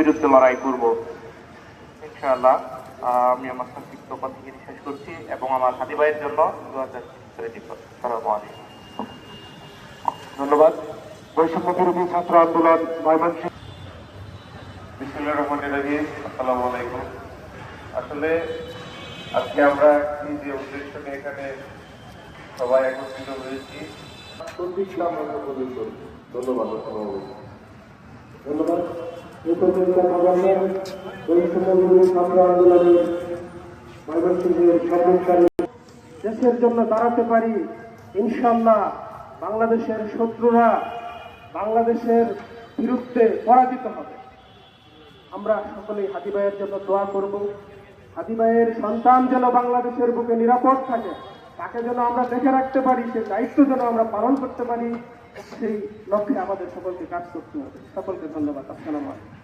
বিরুদ্ধে লড়াই করব ইনশাআল্লাহ। আমি আমার সংক্ষিপ্ত কথা থেকে শেষ করছি এবং আমার হাদি ভাইয়ের জন্য 2000 ধন্যবাদ। বৈষম্য বিরোধী ছাত্র আন্দোলন ময়মনসিংহ। বিসমিল্লাহির রহমানির রহিম। আসসালামু আলাইকুম। আসলে আজকে আমরা কি যে উদ্দেশ্য নিয়ে এখানে সবাই একত্রিত হয়েছি, ধন্যবাদ। ধন্যবাদ। এই পর্যন্ত বৈষম্য বিরোধী ছাত্র আন্দোলনের ময়মনসিংহের সর্বকারী দেশের জন্য দাঁড়াতে পারি ইনশাআল্লাহ। বাংলাদেশের শত্রুরা বাংলাদেশের বিরুদ্ধে পরাজিত হবে। আমরা সকলেই হাদি ভাইয়ের জন্য দোয়া করব। হাদি ভাইয়ের সন্তান যেন বাংলাদেশের বুকে নিরাপদ থাকে, তাকে যেন আমরা দেখে রাখতে পারি, সে দায়িত্ব যেন আমরা পালন করতে পারি, সেই লক্ষ্যে আমাদের সকলকে কাজ করতে হবে। সকলকে ধন্যবাদ। আসসালামু আলাইকুম।